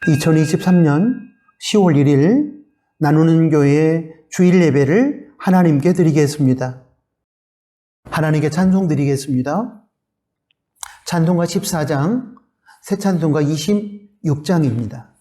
2023년 10월 1일 나누는 교회 주일 예배를 하나님께 드리겠습니다. 하나님께 찬송 드리겠습니다. 찬송가 14장, 새 찬송가 26장입니다.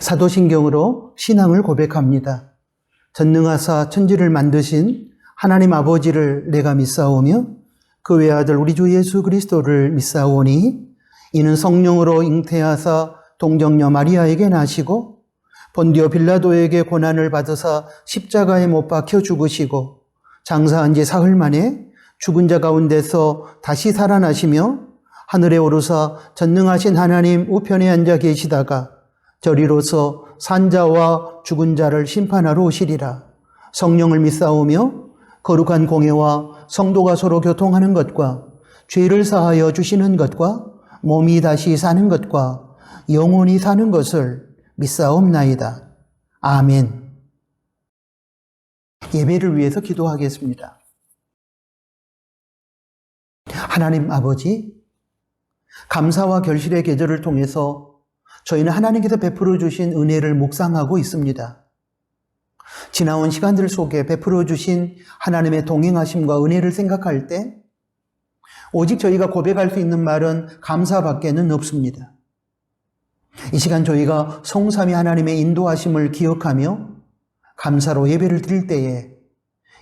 사도신경으로 신앙을 고백합니다. 전능하사 천지를 만드신 하나님 아버지를 내가 믿사오며 그 외아들 우리 주 예수 그리스도를 믿사오니 이는 성령으로 잉태하사 동정녀 마리아에게 나시고 본디오 빌라도에게 고난을 받으사 십자가에 못 박혀 죽으시고 장사한 지 사흘 만에 죽은 자 가운데서 다시 살아나시며 하늘에 오르사 전능하신 하나님 우편에 앉아 계시다가 저리로서 산자와 죽은 자를 심판하러 오시리라. 성령을 믿사오며 거룩한 공예와 성도가 서로 교통하는 것과 죄를 사하여 주시는 것과 몸이 다시 사는 것과 영원히 사는 것을 믿사옵나이다. 아멘. 예배를 위해서 기도하겠습니다. 하나님 아버지, 감사와 결실의 계절을 통해서 저희는 하나님께서 베풀어 주신 은혜를 묵상하고 있습니다. 지나온 시간들 속에 베풀어 주신 하나님의 동행하심과 은혜를 생각할 때 오직 저희가 고백할 수 있는 말은 감사밖에는 없습니다. 이 시간 저희가 성삼위 하나님의 인도하심을 기억하며 감사로 예배를 드릴 때에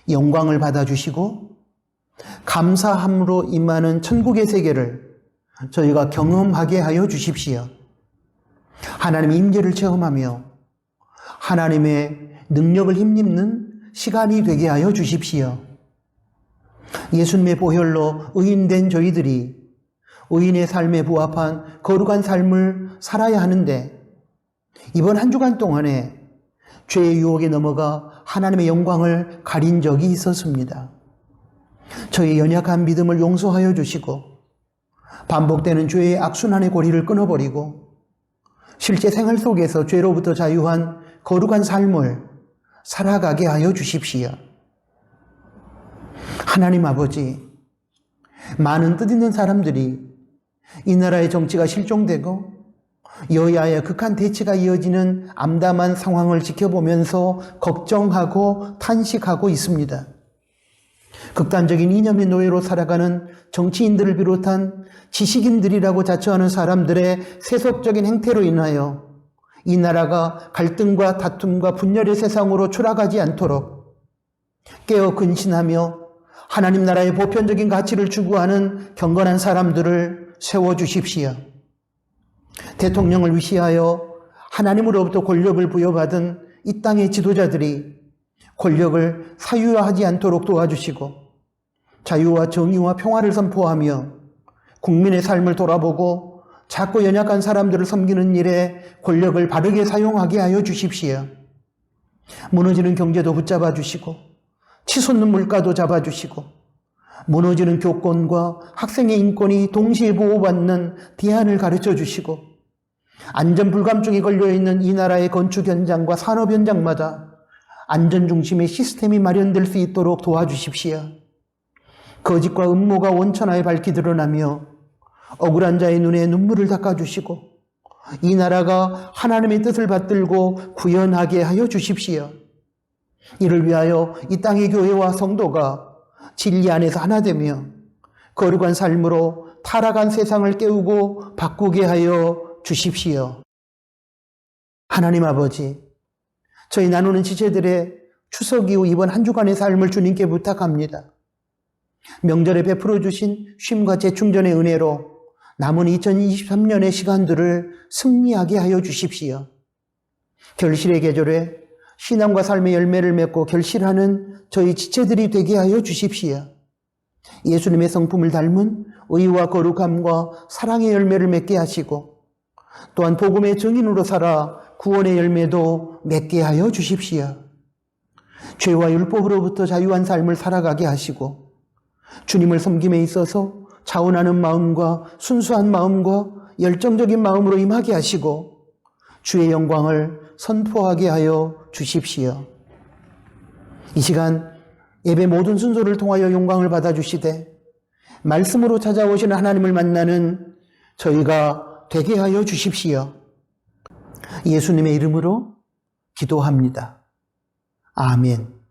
영광을 받아주시고 감사함으로 임하는 천국의 세계를 저희가 경험하게 하여 주십시오. 하나님의 임재를 체험하며 하나님의 능력을 힘입는 시간이 되게 하여 주십시오. 예수님의 보혈로 의인된 저희들이 의인의 삶에 부합한 거룩한 삶을 살아야 하는데 이번 한 주간 동안에 죄의 유혹에 넘어가 하나님의 영광을 가린 적이 있었습니다. 저희 연약한 믿음을 용서하여 주시고 반복되는 죄의 악순환의 고리를 끊어버리고 실제 생활 속에서 죄로부터 자유한 거룩한 삶을 살아가게 하여 주십시오. 하나님 아버지, 많은 뜻있는 사람들이 이 나라의 정치가 실종되고 여야의 극한 대치가 이어지는 암담한 상황을 지켜보면서 걱정하고 탄식하고 있습니다. 극단적인 이념의 노예로 살아가는 정치인들을 비롯한 지식인들이라고 자처하는 사람들의 세속적인 행태로 인하여 이 나라가 갈등과 다툼과 분열의 세상으로 추락하지 않도록 깨어 근신하며 하나님 나라의 보편적인 가치를 추구하는 경건한 사람들을 세워주십시오. 대통령을 위시하여 하나님으로부터 권력을 부여받은 이 땅의 지도자들이 권력을 사유화하지 않도록 도와주시고 자유와 정의와 평화를 선포하며 국민의 삶을 돌아보고 작고 연약한 사람들을 섬기는 일에 권력을 바르게 사용하게 하여 주십시오. 무너지는 경제도 붙잡아 주시고 치솟는 물가도 잡아주시고 무너지는 교권과 학생의 인권이 동시에 보호받는 대안을 가르쳐 주시고 안전 불감증이 걸려있는 이 나라의 건축 현장과 산업 현장마다 안전 중심의 시스템이 마련될 수 있도록 도와주십시오. 거짓과 음모가 원천하에 밝히 드러나며 억울한 자의 눈에 눈물을 닦아주시고 이 나라가 하나님의 뜻을 받들고 구현하게 하여 주십시오. 이를 위하여 이 땅의 교회와 성도가 진리 안에서 하나 되며 거룩한 삶으로 타락한 세상을 깨우고 바꾸게 하여 주십시오. 하나님 아버지, 저희 나누는 지체들의 추석 이후 이번 한 주간의 삶을 주님께 부탁합니다. 명절에 베풀어 주신 쉼과 재충전의 은혜로 남은 2023년의 시간들을 승리하게 하여 주십시오. 결실의 계절에 신앙과 삶의 열매를 맺고 결실하는 저희 지체들이 되게 하여 주십시오. 예수님의 성품을 닮은 의와 거룩함과 사랑의 열매를 맺게 하시고 또한 복음의 증인으로 살아 구원의 열매도 맺게 하여 주십시오. 죄와 율법으로부터 자유한 삶을 살아가게 하시고 주님을 섬김에 있어서 자원하는 마음과 순수한 마음과 열정적인 마음으로 임하게 하시고 주의 영광을 선포하게 하여 주십시오. 이 시간 예배 모든 순서를 통하여 영광을 받아주시되 말씀으로 찾아오시는 하나님을 만나는 저희가 되게 하여 주십시오. 예수님의 이름으로 기도합니다. 아멘.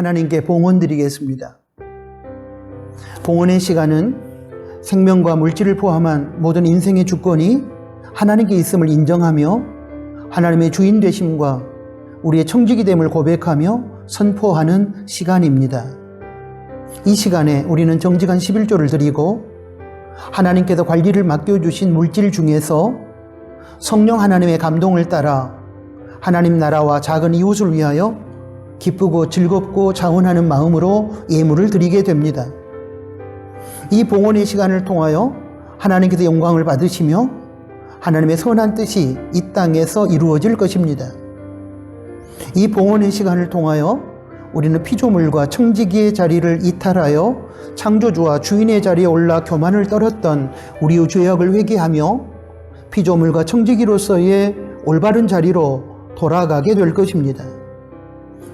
하나님께 봉헌 드리겠습니다. 봉헌의 시간은 생명과 물질을 포함한 모든 인생의 주권이 하나님께 있음을 인정하며 하나님의 주인 되심과 우리의 청지기 됨을 고백하며 선포하는 시간입니다. 이 시간에 우리는 정직한 11조를 드리고 하나님께서 관리를 맡겨주신 물질 중에서 성령 하나님의 감동을 따라 하나님 나라와 작은 이웃을 위하여 기쁘고 즐겁고 자원하는 마음으로 예물을 드리게 됩니다. 이 봉헌의 시간을 통하여 하나님께서 영광을 받으시며 하나님의 선한 뜻이 이 땅에서 이루어질 것입니다. 이 봉헌의 시간을 통하여 우리는 피조물과 청지기의 자리를 이탈하여 창조주와 주인의 자리에 올라 교만을 떨었던 우리의 죄악을 회개하며 피조물과 청지기로서의 올바른 자리로 돌아가게 될 것입니다.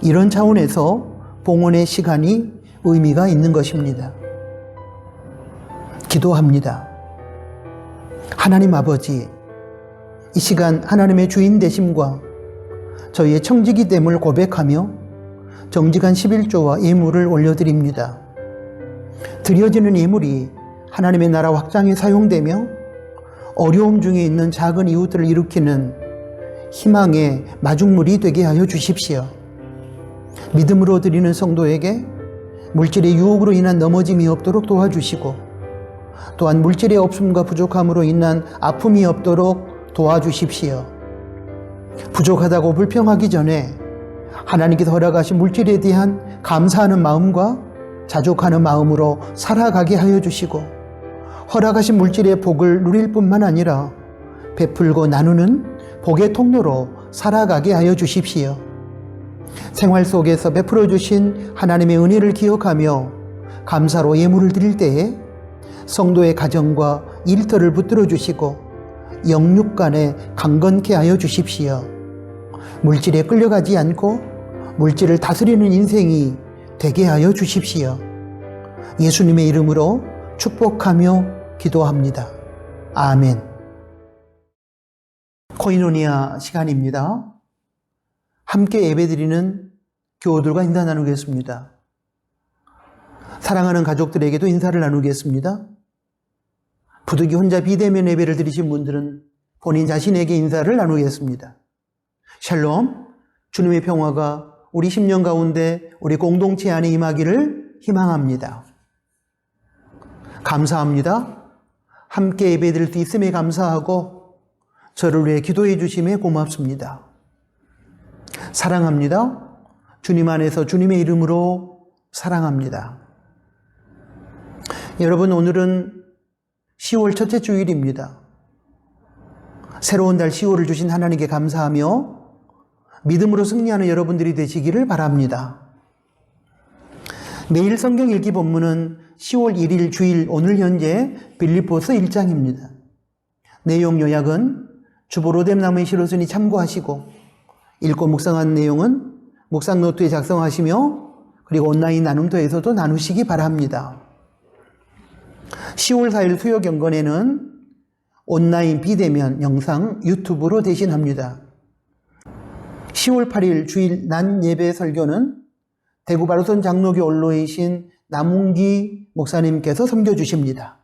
이런 차원에서 봉헌의 시간이 의미가 있는 것입니다. 기도합니다. 하나님 아버지, 이 시간 하나님의 주인 되심과 저희의 청지기 됨을 고백하며 정직한 11조와 예물을 올려드립니다. 드려지는 예물이 하나님의 나라 확장에 사용되며 어려움 중에 있는 작은 이웃들을 일으키는 희망의 마중물이 되게 하여 주십시오. 믿음으로 드리는 성도에게 물질의 유혹으로 인한 넘어짐이 없도록 도와주시고 또한 물질의 없음과 부족함으로 인한 아픔이 없도록 도와주십시오. 부족하다고 불평하기 전에 하나님께서 허락하신 물질에 대한 감사하는 마음과 자족하는 마음으로 살아가게 하여 주시고 허락하신 물질의 복을 누릴 뿐만 아니라 베풀고 나누는 복의 통로로 살아가게 하여 주십시오. 생활 속에서 베풀어 주신 하나님의 은혜를 기억하며 감사로 예물을 드릴 때에 성도의 가정과 일터를 붙들어 주시고 영육 간에 강건케 하여 주십시오. 물질에 끌려가지 않고 물질을 다스리는 인생이 되게 하여 주십시오. 예수님의 이름으로 축복하며 기도합니다. 아멘. 코이노니아 시간입니다. 함께 예배드리는 교우들과 인사 나누겠습니다. 사랑하는 가족들에게도 인사를 나누겠습니다. 부득이 혼자 비대면 예배를 드리신 분들은 본인 자신에게 인사를 나누겠습니다. 샬롬, 주님의 평화가 우리 10년 가운데 우리 공동체 안에 임하기를 희망합니다. 감사합니다. 함께 예배드릴 수 있음에 감사하고 저를 위해 기도해 주심에 고맙습니다. 사랑합니다. 주님 안에서 주님의 이름으로 사랑합니다. 여러분, 오늘은 10월 첫째 주일입니다. 새로운 달 10월을 주신 하나님께 감사하며 믿음으로 승리하는 여러분들이 되시기를 바랍니다. 매일 성경 읽기 본문은 10월 1일 주일 오늘 현재 빌립보서 1장입니다. 내용 요약은 주보 로뎀나무의 시로순이 참고하시고 읽고 묵상한 내용은 묵상 노트에 작성하시며 그리고 온라인 나눔터에서도 나누시기 바랍니다. 10월 4일 수요 경건에는 온라인 비대면 영상 유튜브로 대신합니다. 10월 8일 주일 낮 예배 설교는 대구 바로선 장로교 원로이신 남웅기 목사님께서 섬겨주십니다.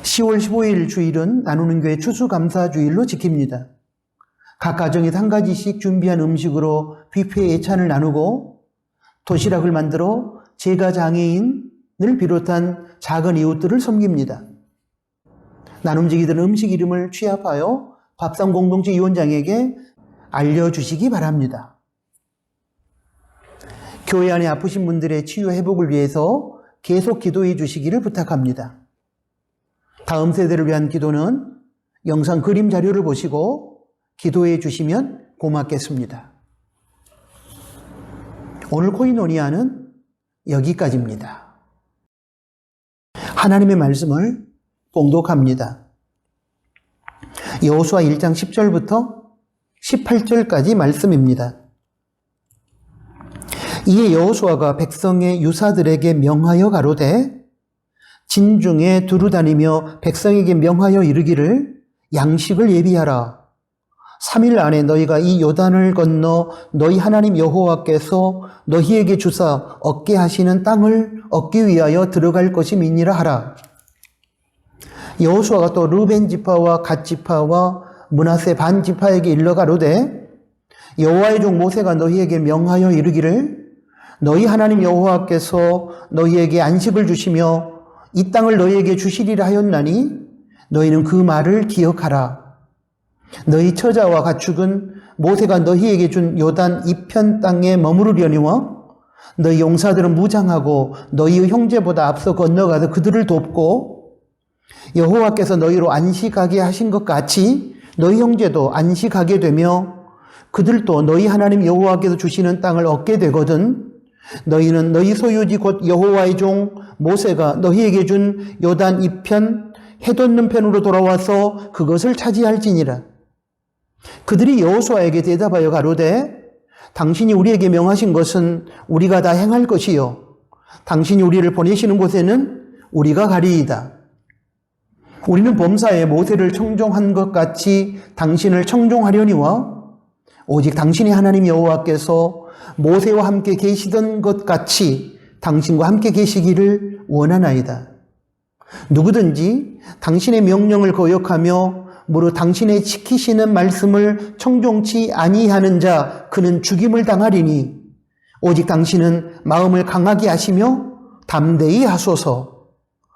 10월 15일 주일은 나누는 교회 추수감사주일로 지킵니다. 각 가정에서 한 가지씩 준비한 음식으로 뷔페 예찬을 나누고 도시락을 만들어 제가 장애인을 비롯한 작은 이웃들을 섬깁니다. 나눔지기들은 음식 이름을 취합하여 밥상 공동체 위원장에게 알려주시기 바랍니다. 교회 안에 아프신 분들의 치유 회복을 위해서 계속 기도해 주시기를 부탁합니다. 다음 세대를 위한 기도는 영상 그림 자료를 보시고 기도해 주시면 고맙겠습니다. 오늘 코이노니아는 여기까지입니다. 하나님의 말씀을 봉독합니다. 여호수아 1장 10절부터 18절까지 말씀입니다. 이에 여호수아가 백성의 유사들에게 명하여 가로되 진중에 두루 다니며 백성에게 명하여 이르기를 양식을 예비하라. 3일 안에 너희가 이 요단을 건너 너희 하나님 여호와께서 너희에게 주사 얻게 하시는 땅을 얻기 위하여 들어갈 것임이니라 하라. 여호수아가 또 르벤 지파와 갓 지파와 므낫세 반 지파에게 일러 가로되 여호와의 종 모세가 너희에게 명하여 이르기를 너희 하나님 여호와께서 너희에게 안식을 주시며 이 땅을 너희에게 주시리라 하였나니 너희는 그 말을 기억하라. 너희 처자와 가축은 모세가 너희에게 준 요단 이편 땅에 머무르려니와 너희 용사들은 무장하고 너희의 형제보다 앞서 건너가서 그들을 돕고 여호와께서 너희로 안식하게 하신 것 같이 너희 형제도 안식하게 되며 그들도 너희 하나님 여호와께서 주시는 땅을 얻게 되거든 너희는 너희 소유지 곧 여호와의 종 모세가 너희에게 준 요단 이편 해돋는 편으로 돌아와서 그것을 차지할지니라. 그들이 여호수아에게 대답하여 가로되 당신이 우리에게 명하신 것은 우리가 다 행할 것이요 당신이 우리를 보내시는 곳에는 우리가 가리이다. 우리는 범사에 모세를 청종한 것 같이 당신을 청종하려니와 오직 당신의 하나님 여호와께서 모세와 함께 계시던 것 같이 당신과 함께 계시기를 원하나이다. 누구든지 당신의 명령을 거역하며 무릇 당신의 지키시는 말씀을 청종치 아니하는 자 그는 죽임을 당하리니 오직 당신은 마음을 강하게 하시며 담대히 하소서.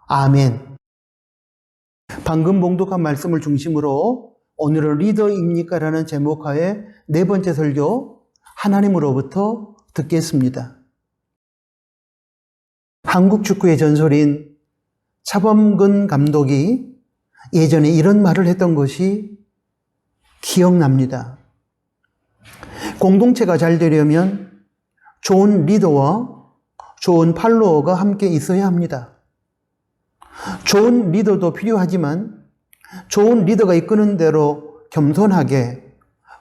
아멘. 방금 봉독한 말씀을 중심으로 오늘은 리더입니까? 라는 제목하에 네 번째 설교 하나님으로부터 듣겠습니다. 한국 축구의 전설인 차범근 감독이 예전에 이런 말을 했던 것이 기억납니다. 공동체가 잘 되려면 좋은 리더와 좋은 팔로워가 함께 있어야 합니다. 좋은 리더도 필요하지만 좋은 리더가 이끄는 대로 겸손하게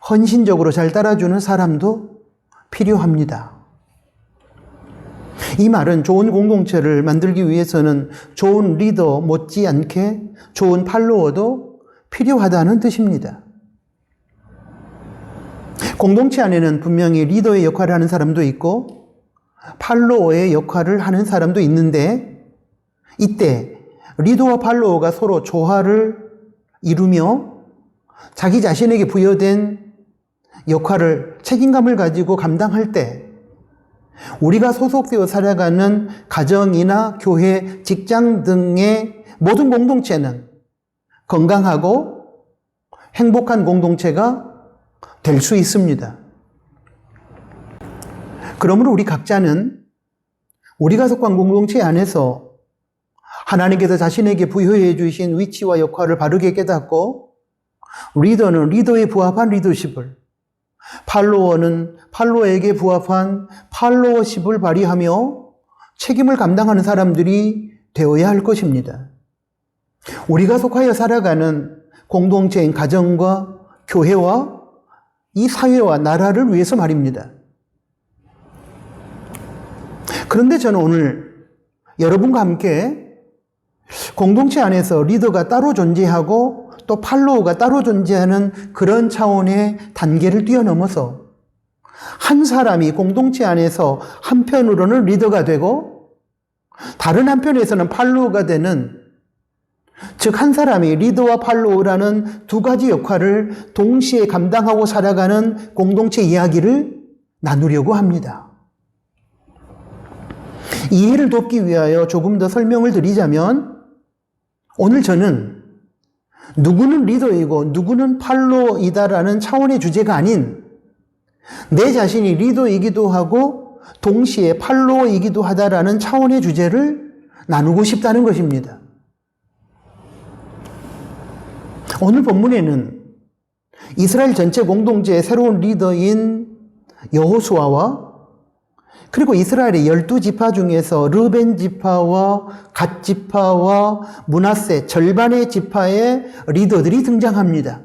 헌신적으로 잘 따라주는 사람도 필요합니다. 이 말은 좋은 공동체를 만들기 위해서는 좋은 리더 못지않게 좋은 팔로워도 필요하다는 뜻입니다. 공동체 안에는 분명히 리더의 역할을 하는 사람도 있고 팔로워의 역할을 하는 사람도 있는데 이때 리더와 팔로워가 서로 조화를 이루며 자기 자신에게 부여된 역할을, 책임감을 가지고 감당할 때 우리가 소속되어 살아가는 가정이나 교회, 직장 등의 모든 공동체는 건강하고 행복한 공동체가 될 수 있습니다. 그러므로 우리 각자는 우리가 속한 공동체 안에서 하나님께서 자신에게 부여해 주신 위치와 역할을 바르게 깨닫고, 리더는 리더에 부합한 리더십을, 팔로워는 팔로워에게 부합한 팔로워십을 발휘하며 책임을 감당하는 사람들이 되어야 할 것입니다. 우리가 속하여 살아가는 공동체인 가정과 교회와 이 사회와 나라를 위해서 말입니다. 그런데 저는 오늘 여러분과 함께 공동체 안에서 리더가 따로 존재하고 또 팔로워가 따로 존재하는 그런 차원의 단계를 뛰어넘어서 한 사람이 공동체 안에서 한편으로는 리더가 되고 다른 한편에서는 팔로워가 되는, 즉 한 사람이 리더와 팔로워라는 두 가지 역할을 동시에 감당하고 살아가는 공동체 이야기를 나누려고 합니다. 이해를 돕기 위하여 조금 더 설명을 드리자면, 오늘 저는 누구는 리더이고 누구는 팔로워이다라는 차원의 주제가 아닌 내 자신이 리더이기도 하고 동시에 팔로워이기도 하다라는 차원의 주제를 나누고 싶다는 것입니다. 오늘 본문에는 이스라엘 전체 공동체의 새로운 리더인 여호수아와 그리고 이스라엘의 12지파 중에서 르벤 지파와 갓 지파와 므낫세 절반의 지파의 리더들이 등장합니다.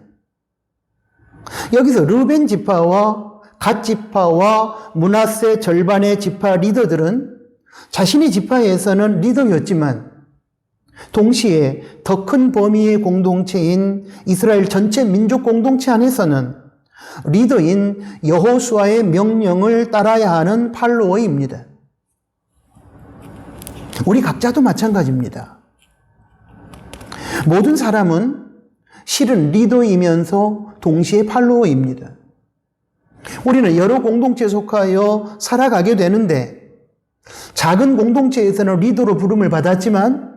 여기서 르벤 지파와 갓 지파와 므낫세 절반의 지파 리더들은 자신의 지파에서는 리더였지만 동시에 더 큰 범위의 공동체인 이스라엘 전체 민족 공동체 안에서는 리더인 여호수아의 명령을 따라야 하는 팔로워입니다. 우리 각자도 마찬가지입니다. 모든 사람은 실은 리더이면서 동시에 팔로워입니다. 우리는 여러 공동체에 속하여 살아가게 되는데 작은 공동체에서는 리더로 부름을 받았지만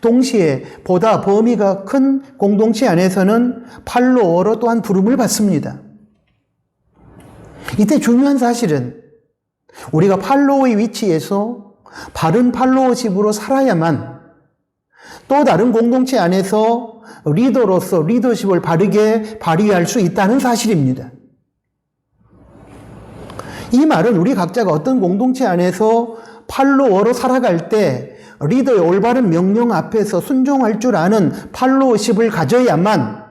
동시에 보다 범위가 큰 공동체 안에서는 팔로워로 또한 부름을 받습니다. 이때 중요한 사실은 우리가 팔로워의 위치에서 바른 팔로워십으로 살아야만 또 다른 공동체 안에서 리더로서 리더십을 바르게 발휘할 수 있다는 사실입니다. 이 말은 우리 각자가 어떤 공동체 안에서 팔로워로 살아갈 때 리더의 올바른 명령 앞에서 순종할 줄 아는 팔로워십을 가져야만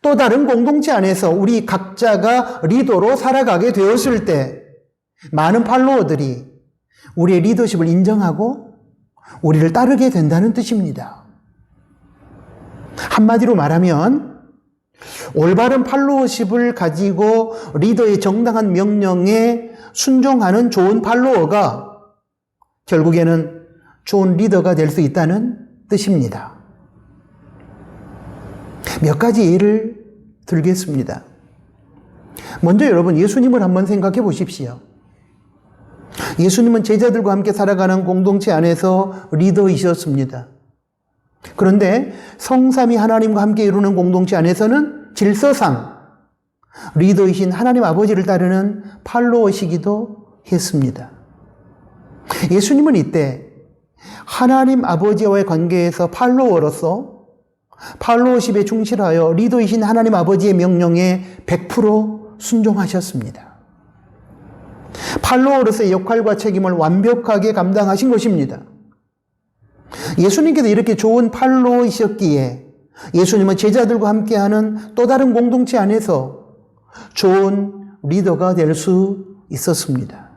또 다른 공동체 안에서 우리 각자가 리더로 살아가게 되었을 때 많은 팔로워들이 우리의 리더십을 인정하고 우리를 따르게 된다는 뜻입니다. 한마디로 말하면 올바른 팔로워십을 가지고 리더의 정당한 명령에 순종하는 좋은 팔로워가 결국에는 좋은 리더가 될 수 있다는 뜻입니다. 몇 가지 예를 들겠습니다. 먼저 여러분, 예수님을 한번 생각해 보십시오. 예수님은 제자들과 함께 살아가는 공동체 안에서 리더이셨습니다. 그런데 성삼위 하나님과 함께 이루는 공동체 안에서는 질서상 리더이신 하나님 아버지를 따르는 팔로워시기도 했습니다. 예수님은 이때 하나님 아버지와의 관계에서 팔로워로서 팔로워십에 충실하여 리더이신 하나님 아버지의 명령에 100% 순종하셨습니다. 팔로워로서의 역할과 책임을 완벽하게 감당하신 것입니다. 예수님께서 이렇게 좋은 팔로워이셨기에 예수님은 제자들과 함께하는 또 다른 공동체 안에서 좋은 리더가 될 수 있었습니다.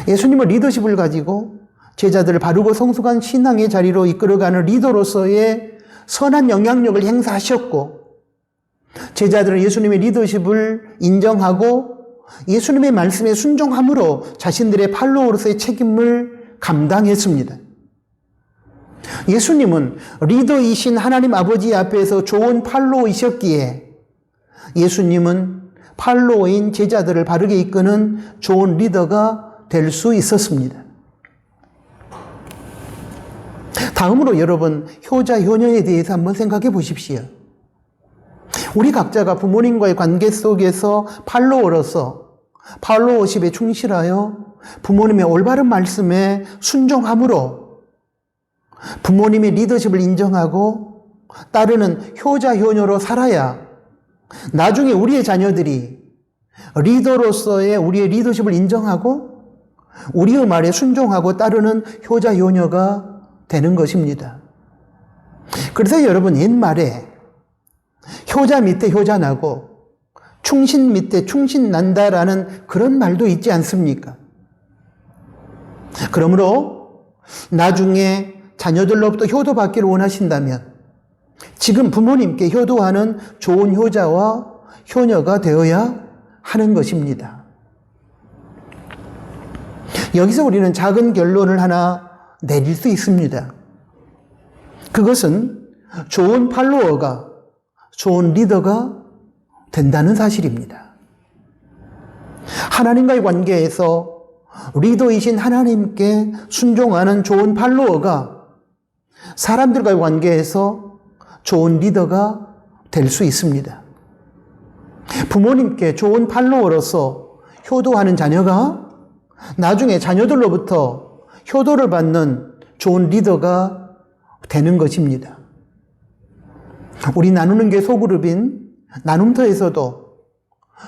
예수님은 리더십을 가지고 제자들을 바르고 성숙한 신앙의 자리로 이끌어가는 리더로서의 선한 영향력을 행사하셨고, 제자들은 예수님의 리더십을 인정하고 예수님의 말씀에 순종함으로 자신들의 팔로워로서의 책임을 감당했습니다. 예수님은 리더이신 하나님 아버지 앞에서 좋은 팔로워이셨기에 예수님은 팔로워인 제자들을 바르게 이끄는 좋은 리더가 될 수 있었습니다. 다음으로 여러분, 효자, 효녀에 대해서 한번 생각해 보십시오. 우리 각자가 부모님과의 관계 속에서 팔로워십에 충실하여 부모님의 올바른 말씀에 순종함으로 부모님의 리더십을 인정하고 따르는 효자, 효녀로 살아야 나중에 우리의 자녀들이 리더로서의 우리의 리더십을 인정하고 우리의 말에 순종하고 따르는 효자, 효녀가 되는 것입니다. 그래서 여러분, 옛말에 효자 밑에 효자 나고 충신 밑에 충신 난다라는 그런 말도 있지 않습니까? 그러므로 나중에 자녀들로부터 효도받기를 원하신다면 지금 부모님께 효도하는 좋은 효자와 효녀가 되어야 하는 것입니다. 여기서 우리는 작은 결론을 하나 내릴 수 있습니다. 그것은 좋은 팔로워가 좋은 리더가 된다는 사실입니다. 하나님과의 관계에서 리더이신 하나님께 순종하는 좋은 팔로워가 사람들과의 관계에서 좋은 리더가 될 수 있습니다. 부모님께 좋은 팔로워로서 효도하는 자녀가 나중에 자녀들로부터 효도를 받는 좋은 리더가 되는 것입니다. 우리 나누는 게 소그룹인 나눔터에서도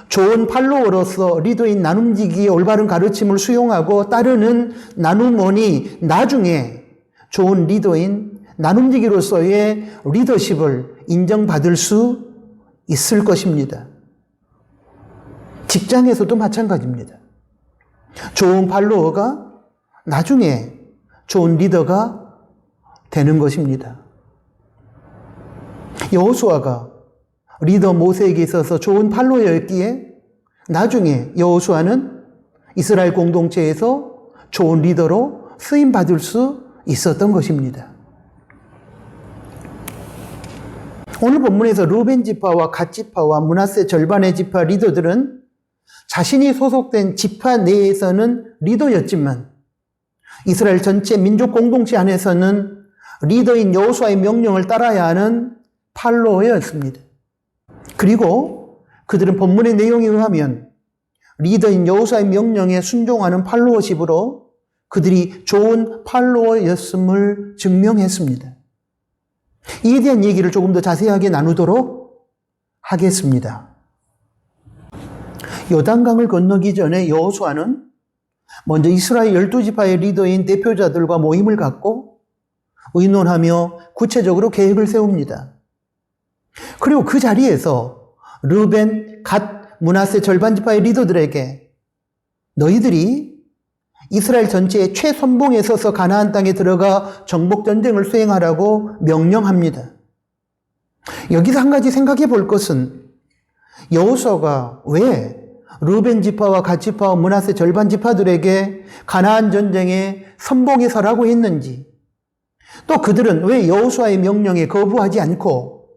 좋은 팔로워로서 리더인 나눔지기의 올바른 가르침을 수용하고 따르는 나눔원이 나중에 좋은 리더인 나눔지기로서의 리더십을 인정받을 수 있을 것입니다. 직장에서도 마찬가지입니다. 좋은 팔로워가 나중에 좋은 리더가 되는 것입니다. 여호수아가 리더 모세에게 있어서 좋은 팔로워였기에 나중에 여호수아는 이스라엘 공동체에서 좋은 리더로 쓰임받을 수 있었던 것입니다. 오늘 본문에서 르우벤 지파와 갓 지파와 므낫세 절반의 지파 리더들은 자신이 소속된 지파 내에서는 리더였지만 이스라엘 전체 민족 공동체 안에서는 리더인 여호수아의 명령을 따라야 하는 팔로워였습니다. 그리고 그들은 본문의 내용에 의하면 리더인 여호수아의 명령에 순종하는 팔로워십으로 그들이 좋은 팔로워였음을 증명했습니다. 이에 대한 얘기를 조금 더 자세하게 나누도록 하겠습니다. 요단강을 건너기 전에 여호수아는 먼저 이스라엘 12지파의 리더인 대표자들과 모임을 갖고 의논하며 구체적으로 계획을 세웁니다. 그리고 그 자리에서 르벤, 갓, 므낫세 절반 지파의 리더들에게 너희들이 이스라엘 전체의 최선봉에 서서 가나안 땅에 들어가 정복 전쟁을 수행하라고 명령합니다. 여기서 한 가지 생각해 볼 것은 여호수아가 왜 르벤 지파와 갓 지파와 므낫세 절반 지파들에게 가나안 전쟁에 선봉에 서라고 했는지, 또 그들은 왜 여호수아의 명령에 거부하지 않고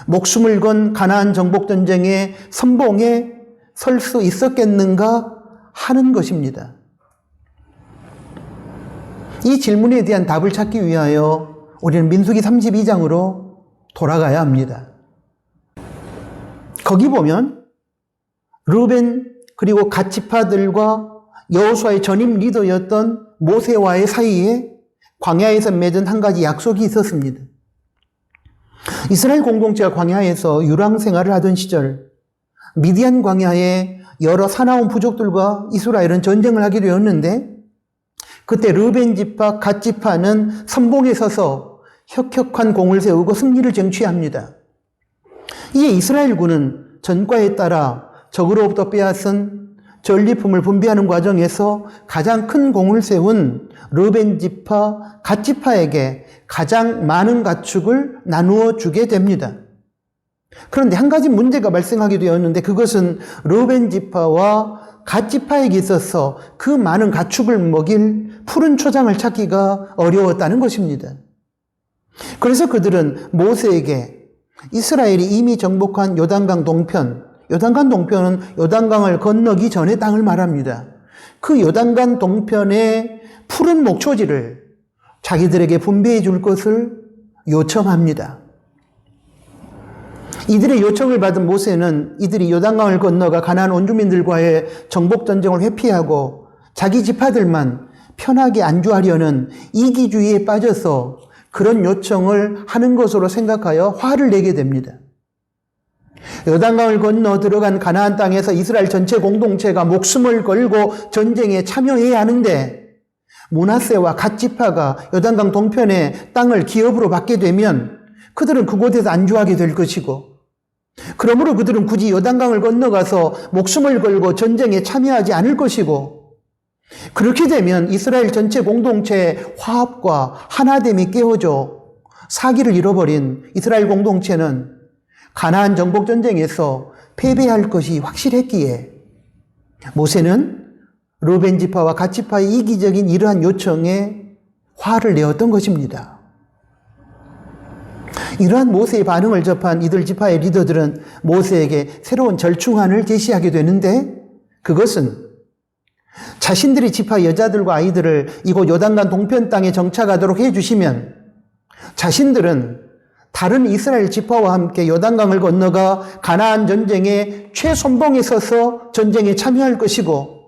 목숨을 건 가나안 정복 전쟁의 선봉에 설 수 있었겠는가 하는 것입니다. 이 질문에 대한 답을 찾기 위하여 우리는 민수기 32장으로 돌아가야 합니다. 거기 보면 르벤 그리고 갓 지파들과 여호수아의 전임 리더였던 모세와의 사이에 광야에서 맺은 한 가지 약속이 있었습니다. 이스라엘 공동체가 광야에서 유랑 생활을 하던 시절 미디안 광야에 여러 사나운 부족들과 이스라엘은 전쟁을 하게 되었는데 그때 르벤 지파, 갓 지파는 선봉에 서서 혁혁한 공을 세우고 승리를 쟁취합니다. 이에 이스라엘군은 전과에 따라 적으로부터 빼앗은 전리품을 분배하는 과정에서 가장 큰 공을 세운 르벤 지파, 갓 지파에게 가장 많은 가축을 나누어 주게 됩니다. 그런데 한 가지 문제가 발생하게 되었는데 그것은 르벤 지파와 갓 지파에게 있어서 그 많은 가축을 먹일 푸른 초장을 찾기가 어려웠다는 것입니다. 그래서 그들은 모세에게 이스라엘이 이미 정복한 요단강 동편, 요단강 동편은 요단강을 건너기 전의 땅을 말합니다. 그 요단강 동편의 푸른 목초지를 자기들에게 분배해 줄 것을 요청합니다. 이들의 요청을 받은 모세는 이들이 요단강을 건너가 가나안 원주민들과의 정복전쟁을 회피하고 자기 지파들만 편하게 안주하려는 이기주의에 빠져서 그런 요청을 하는 것으로 생각하여 화를 내게 됩니다. 요단강을 건너 들어간 가나안 땅에서 이스라엘 전체 공동체가 목숨을 걸고 전쟁에 참여해야 하는데 므낫세와 갓 지파가 요단강 동편의 땅을 기업으로 받게 되면 그들은 그곳에서 안주하게 될 것이고 그러므로 그들은 굳이 요단강을 건너가서 목숨을 걸고 전쟁에 참여하지 않을 것이고 그렇게 되면 이스라엘 전체 공동체의 화합과 하나됨이 깨어져 사기를 잃어버린 이스라엘 공동체는 가나안 정복 전쟁에서 패배할 것이 확실했기에 모세는 르벤 지파와 갓 지파의 이기적인 이러한 요청에 화를 내었던 것입니다. 이러한 모세의 반응을 접한 이들 지파의 리더들은 모세에게 새로운 절충안을 제시하게 되는데 그것은 자신들의 지파 여자들과 아이들을 이곳 요단강 동편 땅에 정착하도록 해주시면 자신들은 다른 이스라엘 지파와 함께 요단강을 건너가 가나안 전쟁의 최선봉에 서서 전쟁에 참여할 것이고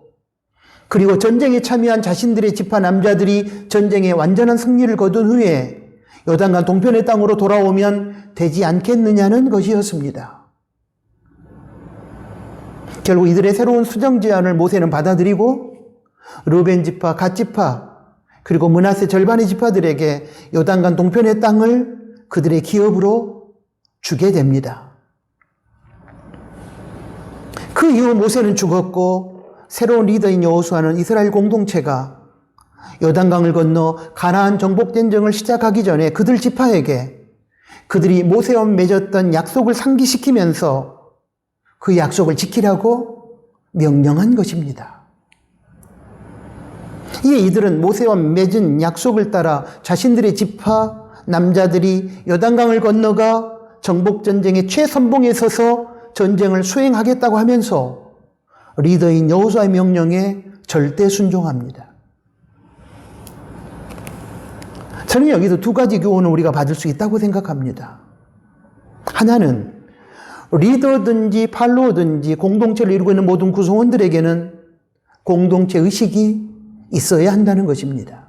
그리고 전쟁에 참여한 자신들의 지파 남자들이 전쟁에 완전한 승리를 거둔 후에 요단강 동편의 땅으로 돌아오면 되지 않겠느냐는 것이었습니다. 결국 이들의 새로운 수정 제안을 모세는 받아들이고 르벤 지파, 갓 지파, 그리고 므낫세 절반의 지파들에게 요단강 동편의 땅을 그들의 기업으로 주게 됩니다. 그 이후 모세는 죽었고 새로운 리더인 여호수아는 이스라엘 공동체가 요단강을 건너 가나안 정복 전쟁을 시작하기 전에 그들 지파에게 그들이 모세와 맺었던 약속을 상기시키면서 그 약속을 지키라고 명령한 것입니다. 이에 이들은 모세와 맺은 약속을 따라 자신들의 지파 남자들이 요단강을 건너가 정복전쟁의 최선봉에 서서 전쟁을 수행하겠다고 하면서 리더인 여호수아의 명령에 절대 순종합니다. 저는 여기서 두 가지 교훈을 우리가 받을 수 있다고 생각합니다. 하나는 리더든지 팔로워든지 공동체를 이루고 있는 모든 구성원들에게는 공동체 의식이 있어야 한다는 것입니다.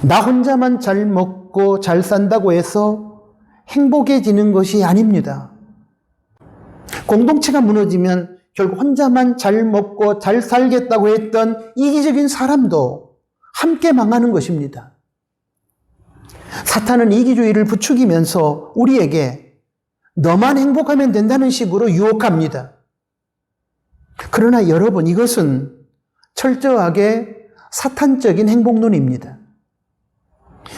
나 혼자만 잘 먹고 잘 산다고 해서 행복해지는 것이 아닙니다. 공동체가 무너지면 결국 혼자만 잘 먹고 잘 살겠다고 했던 이기적인 사람도 함께 망하는 것입니다. 사탄은 이기주의를 부추기면서 우리에게 너만 행복하면 된다는 식으로 유혹합니다. 그러나 여러분, 이것은 철저하게 사탄적인 행복론입니다.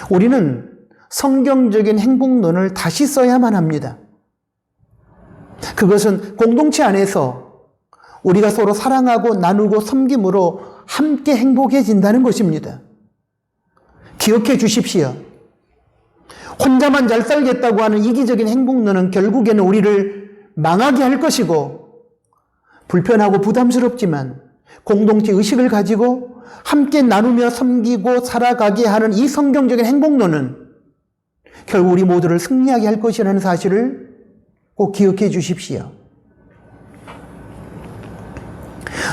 우리는 성경적인 행복론을 다시 써야만 합니다. 그것은 공동체 안에서 우리가 서로 사랑하고 나누고 섬김으로 함께 행복해진다는 것입니다. 기억해 주십시오. 혼자만 잘 살겠다고 하는 이기적인 행복론은 결국에는 우리를 망하게 할 것이고 불편하고 부담스럽지만 공동체 의식을 가지고 함께 나누며 섬기고 살아가게 하는 이 성경적인 행복론은 결국 우리 모두를 승리하게 할 것이라는 사실을 꼭 기억해 주십시오.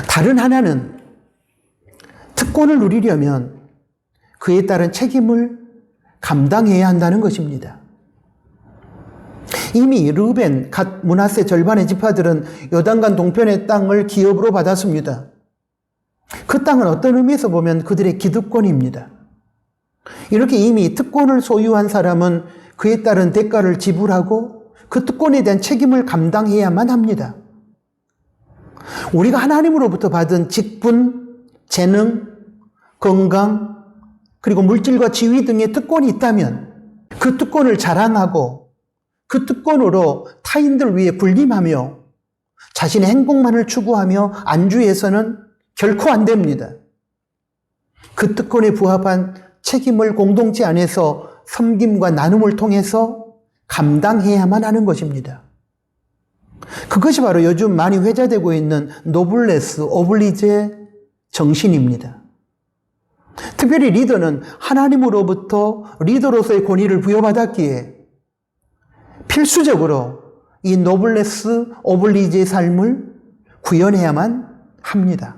다른 하나는 특권을 누리려면 그에 따른 책임을 감당해야 한다는 것입니다. 이미 르벤, 갓, 므낫세 절반의 지파들은 요단강 동편의 땅을 기업으로 받았습니다. 그 땅은 어떤 의미에서 보면 그들의 기득권입니다. 이렇게 이미 특권을 소유한 사람은 그에 따른 대가를 지불하고 그 특권에 대한 책임을 감당해야만 합니다. 우리가 하나님으로부터 받은 직분, 재능, 건강, 그리고 물질과 지위 등의 특권이 있다면 그 특권을 자랑하고 그 특권으로 타인들 위해 군림하며 자신의 행복만을 추구하며 안주해서는 결코 안 됩니다. 그 특권에 부합한 책임을 공동체 안에서 섬김과 나눔을 통해서 감당해야만 하는 것입니다. 그것이 바로 요즘 많이 회자되고 있는 노블레스 오블리제 정신입니다. 특별히 리더는 하나님으로부터 리더로서의 권위를 부여받았기에 필수적으로 이 노블레스 오블리제의 삶을 구현해야만 합니다.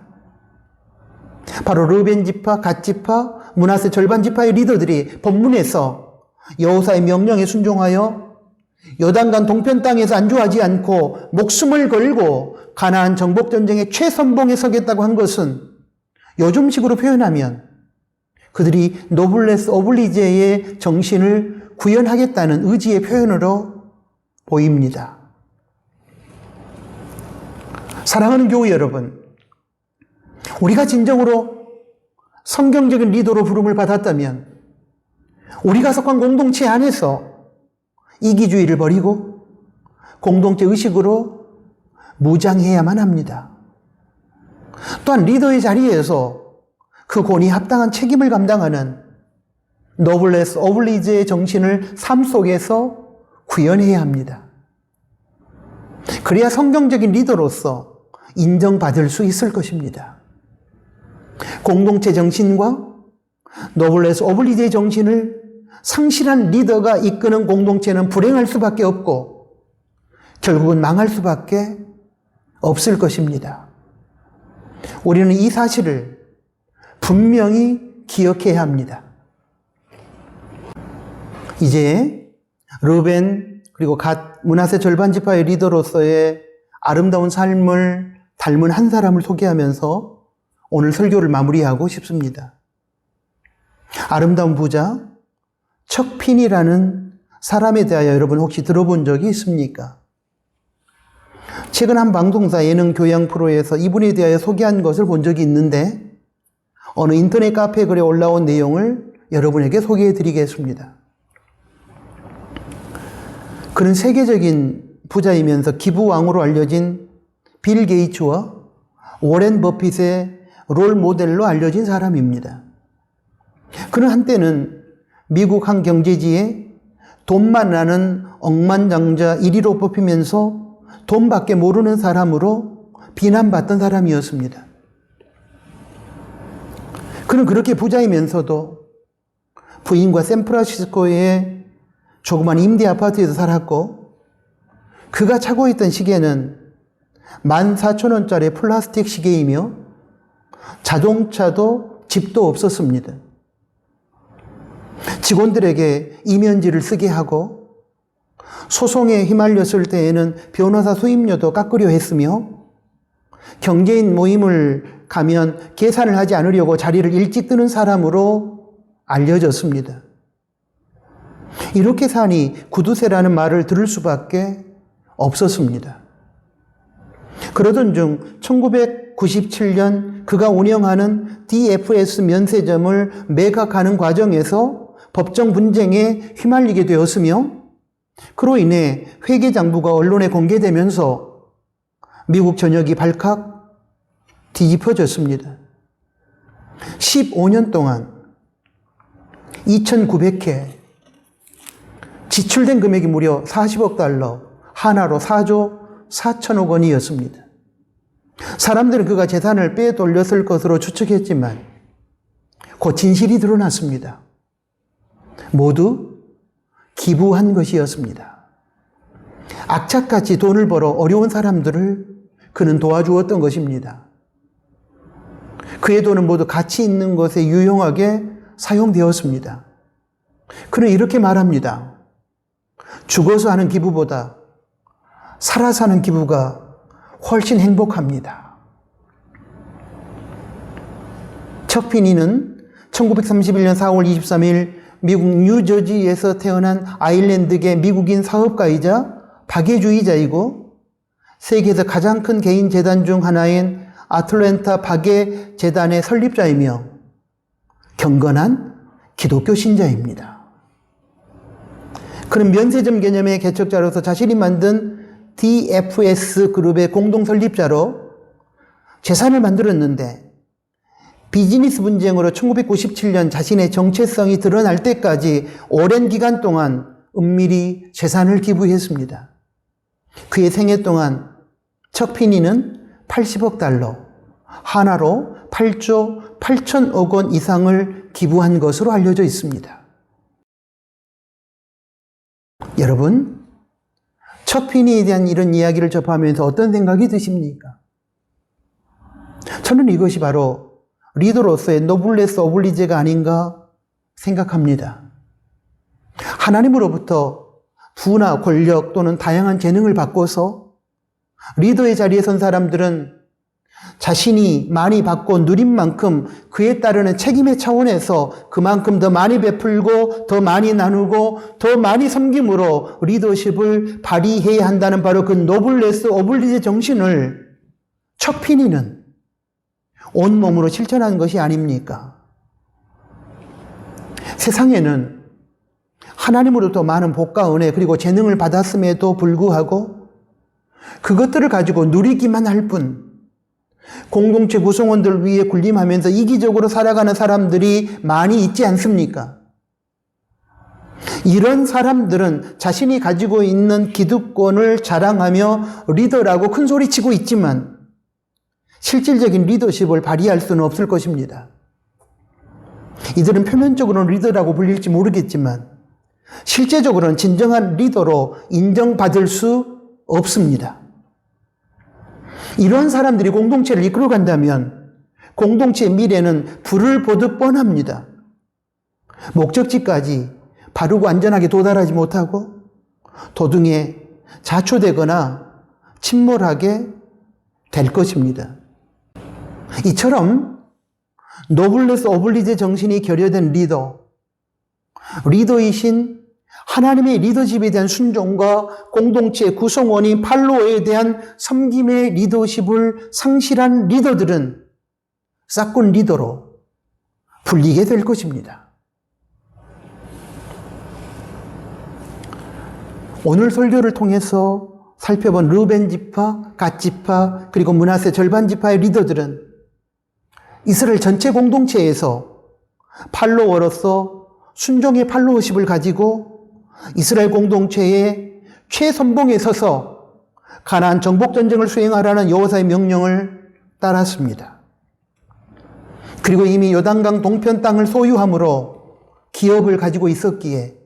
바로 르벤 지파, 갓 지파, 므낫세 절반 지파의 리더들이 본문에서 여호사의 명령에 순종하여 요단강 동편 땅에서 안주하지 않고 목숨을 걸고 가나안 정복 전쟁의 최선봉에 서겠다고 한 것은 요즘식으로 표현하면 그들이 노블레스 오블리제의 정신을 구현하겠다는 의지의 표현으로 보입니다. 사랑하는 교회 여러분, 우리가 진정으로 성경적인 리더로 부름을 받았다면 우리가 속한 공동체 안에서 이기주의를 버리고 공동체 의식으로 무장해야만 합니다. 또한 리더의 자리에서 그 권위에 합당한 책임을 감당하는 노블레스 오블리제의 정신을 삶 속에서 구현해야 합니다. 그래야 성경적인 리더로서 인정받을 수 있을 것입니다. 공동체 정신과 노블레스 오블리제의 정신을 상실한 리더가 이끄는 공동체는 불행할 수밖에 없고 결국은 망할 수밖에 없을 것입니다. 우리는 이 사실을 분명히 기억해야 합니다. 이제 르벤 그리고 갓 므낫세 절반 지파의 리더로서의 아름다운 삶을 닮은 한 사람을 소개하면서 오늘 설교를 마무리하고 싶습니다. 아름다운 부자 척핀이라는 사람에 대하여 여러분 혹시 들어본 적이 있습니까? 최근 한 방송사 예능 교양 프로에서 이분에 대하여 소개한 것을 본 적이 있는데 어느 인터넷 카페 글에 올라온 내용을 여러분에게 소개해 드리겠습니다. 그는 세계적인 부자이면서 기부왕으로 알려진 빌 게이츠와 워렌 버핏의 롤 모델로 알려진 사람입니다. 그는 한때는 미국 한 경제지에 돈만 나는 억만장자 1위로 뽑히면서 돈밖에 모르는 사람으로 비난받던 사람이었습니다. 그는 그렇게 부자이면서도 부인과 샌프란시스코의 조그만 임대 아파트에서 살았고 그가 차고 있던 시계는 14,000원짜리 플라스틱 시계이며 자동차도 집도 없었습니다. 직원들에게 이면지를 쓰게 하고 소송에 휘말렸을 때에는 변호사 수임료도 깎으려 했으며 경제인 모임을 가면 계산을 하지 않으려고 자리를 일찍 뜨는 사람으로 알려졌습니다. 이렇게 사니 구두쇠라는 말을 들을 수밖에 없었습니다. 그러던 중 1997년 그가 운영하는 DFS 면세점을 매각하는 과정에서 법정 분쟁에 휘말리게 되었으며 그로 인해 회계장부가 언론에 공개되면서 미국 전역이 발칵 뒤집어졌습니다. 15년 동안 2,900회 지출된 금액이 무려 40억 달러, 하나로 4조 4천억 원이었습니다. 사람들은 그가 재산을 빼돌렸을 것으로 추측했지만 곧 진실이 드러났습니다. 모두 기부한 것이었습니다. 악착같이 돈을 벌어 어려운 사람들을 그는 도와주었던 것입니다. 그의 돈은 모두 가치 있는 것에 유용하게 사용되었습니다. 그는 이렇게 말합니다. 죽어서 하는 기부보다 살아서 하는 기부가 훨씬 행복합니다. 척피니는 1931년 4월 23일 미국 뉴저지에서 태어난 아일랜드계 미국인 사업가이자 박애주의자이고 세계에서 가장 큰 개인 재단 중 하나인 아틀랜타 박애 재단의 설립자이며 경건한 기독교 신자입니다. 그는 면세점 개념의 개척자로서 자신이 만든 DFS 그룹의 공동 설립자로 재산을 만들었는데 비즈니스 분쟁으로 1997년 자신의 정체성이 드러날 때까지 오랜 기간 동안 은밀히 재산을 기부했습니다. 그의 생애 동안 척피니는 80억 달러, 하나로 8조 8천억 원 이상을 기부한 것으로 알려져 있습니다. 여러분, 척피니에 대한 이런 이야기를 접하면서 어떤 생각이 드십니까? 저는 이것이 바로 리더로서의 노블레스 오블리제가 아닌가 생각합니다. 하나님으로부터 부나 권력 또는 다양한 재능을 바꿔서 리더의 자리에 선 사람들은 자신이 많이 받고 누린 만큼 그에 따르는 책임의 차원에서 그만큼 더 많이 베풀고 더 많이 나누고 더 많이 섬김으로 리더십을 발휘해야 한다는 바로 그 노블레스 오블리제 정신을 척피니는 온몸으로 실천한 것이 아닙니까? 세상에는 하나님으로부터 많은 복과 은혜 그리고 재능을 받았음에도 불구하고 그것들을 가지고 누리기만 할 뿐 공동체 구성원들 위에 군림하면서 이기적으로 살아가는 사람들이 많이 있지 않습니까? 이런 사람들은 자신이 가지고 있는 기득권을 자랑하며 리더라고 큰소리치고 있지만 실질적인 리더십을 발휘할 수는 없을 것입니다. 이들은 표면적으로는 리더라고 불릴지 모르겠지만 실제적으로는 진정한 리더로 인정받을 수 없습니다. 이런 사람들이 공동체를 이끌어간다면 공동체의 미래는 불을 보듯 뻔합니다. 목적지까지 바르고 안전하게 도달하지 못하고 도중에 자초되거나 침몰하게 될 것입니다. 이처럼 노블레스 오블리제 정신이 결여된 리더이신 하나님의 리더십에 대한 순종과 공동체 구성원인 팔로워에 대한 섬김의 리더십을 상실한 리더들은 싹군 리더로 불리게 될 것입니다. 오늘 설교를 통해서 살펴본 르벤 지파, 갓 지파, 그리고 므낫세 절반 지파의 리더들은 이스라엘 전체 공동체에서 팔로워로서 순종의 팔로워십을 가지고 이스라엘 공동체의 최선봉에 서서 가나안 정복 전쟁을 수행하라는 여호와의 명령을 따랐습니다. 그리고 이미 요단강 동편 땅을 소유함으로 기업을 가지고 있었기에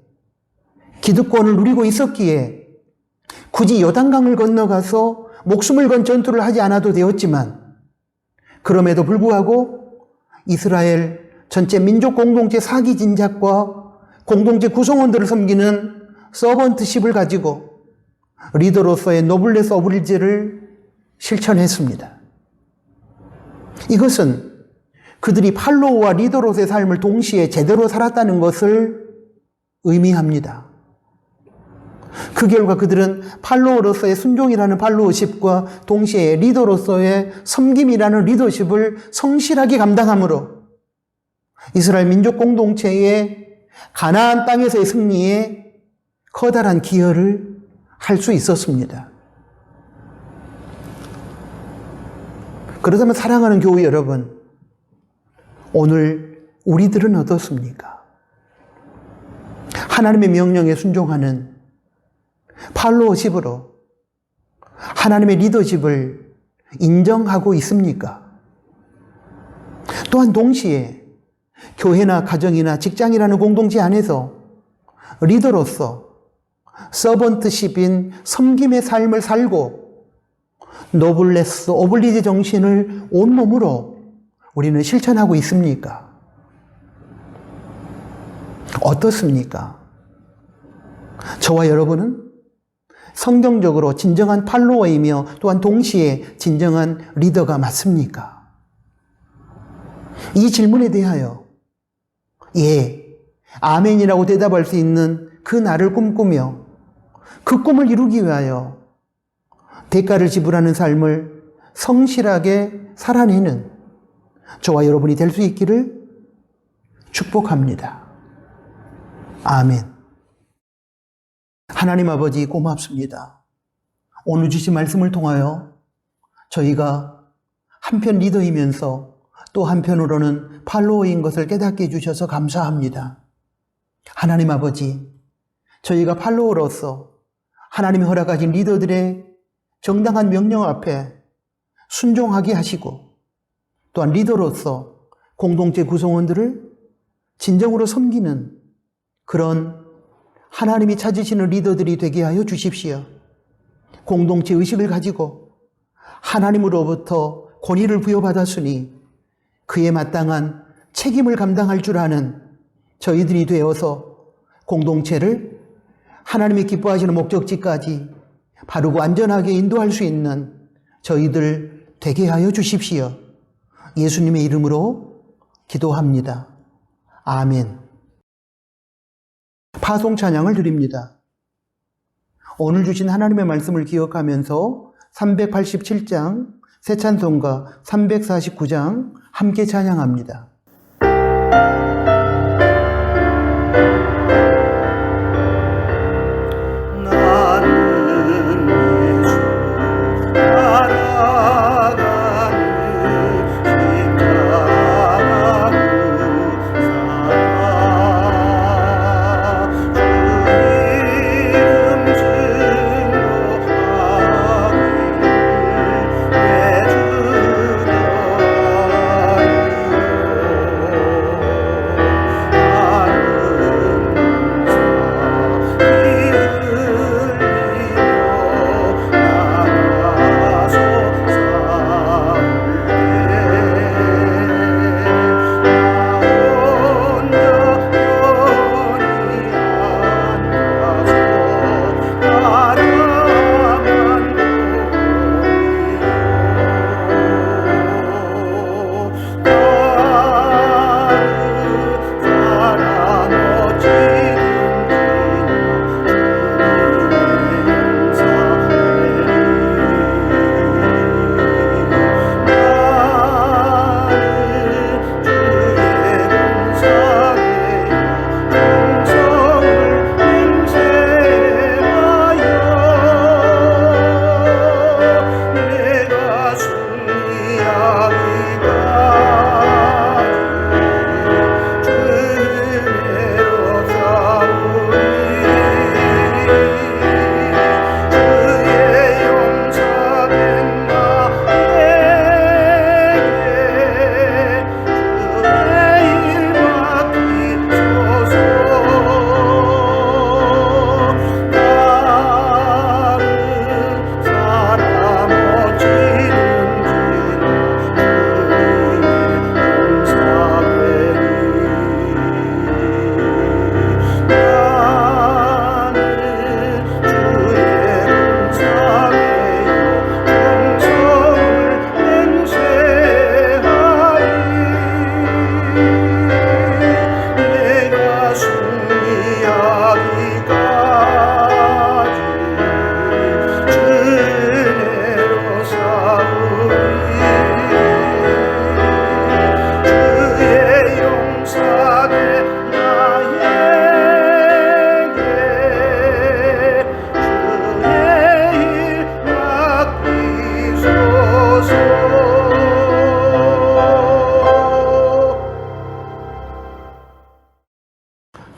기득권을 누리고 있었기에 굳이 요단강을 건너가서 목숨을 건 전투를 하지 않아도 되었지만 그럼에도 불구하고 이스라엘 전체 민족 공동체 사기 진작과 공동체 구성원들을 섬기는 서번트십을 가지고 리더로서의 노블레스 오블리제를 실천했습니다. 이것은 그들이 팔로워와 리더로서의 삶을 동시에 제대로 살았다는 것을 의미합니다. 그 결과 그들은 팔로워로서의 순종이라는 팔로워십과 동시에 리더로서의 섬김이라는 리더십을 성실하게 감당함으로 이스라엘 민족 공동체의 가나안 땅에서의 승리에 커다란 기여를 할 수 있었습니다. 그렇다면 사랑하는 교우 여러분, 오늘 우리들은 어떻습니까? 하나님의 명령에 순종하는 팔로워십으로 하나님의 리더십을 인정하고 있습니까? 또한 동시에 교회나 가정이나 직장이라는 공동체 안에서 리더로서 서번트십인 섬김의 삶을 살고 노블레스 오블리제 정신을 온몸으로 우리는 실천하고 있습니까? 어떻습니까? 저와 여러분은 성경적으로 진정한 팔로워이며 또한 동시에 진정한 리더가 맞습니까? 이 질문에 대하여 예, 아멘이라고 대답할 수 있는 그 날을 꿈꾸며 그 꿈을 이루기 위하여 대가를 지불하는 삶을 성실하게 살아내는 저와 여러분이 될 수 있기를 축복합니다. 아멘. 하나님 아버지 고맙습니다. 오늘 주신 말씀을 통하여 저희가 한편 리더이면서 또 한편으로는 팔로워인 것을 깨닫게 해주셔서 감사합니다. 하나님 아버지, 저희가 팔로워로서 하나님이 허락하신 리더들의 정당한 명령 앞에 순종하게 하시고, 또한 리더로서 공동체 구성원들을 진정으로 섬기는 그런 하나님이 찾으시는 리더들이 되게 하여 주십시오. 공동체 의식을 가지고 하나님으로부터 권위를 부여받았으니 그에 마땅한 책임을 감당할 줄 아는 저희들이 되어서 공동체를 하나님이 기뻐하시는 목적지까지 바르고 안전하게 인도할 수 있는 저희들 되게 하여 주십시오. 예수님의 이름으로 기도합니다. 아멘. 파송 찬양을 드립니다. 오늘 주신 하나님의 말씀을 기억하면서 387장 새 찬송가 349장 함께 찬양합니다.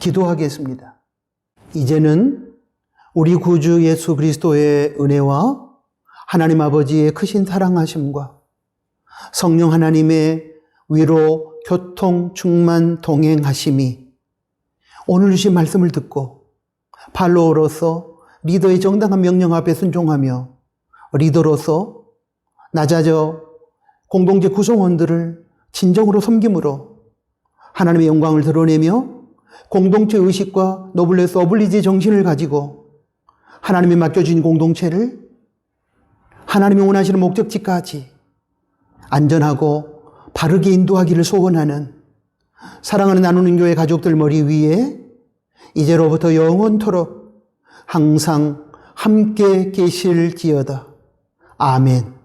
기도하겠습니다. 이제는 우리 구주 예수 그리스도의 은혜와 하나님 아버지의 크신 사랑하심과 성령 하나님의 위로, 교통, 충만, 동행하심이 오늘 주신 말씀을 듣고 발로로서 리더의 정당한 명령 앞에 순종하며 리더로서 낮아져 공동체 구성원들을 진정으로 섬김으로 하나님의 영광을 드러내며 공동체 의식과 노블레스 어블리지 정신을 가지고 하나님이 맡겨주신 공동체를 하나님이 원하시는 목적지까지 안전하고 바르게 인도하기를 소원하는 사랑하는 나누는 교회 가족들 머리 위에 이제로부터 영원토록 항상 함께 계실지어다. 아멘.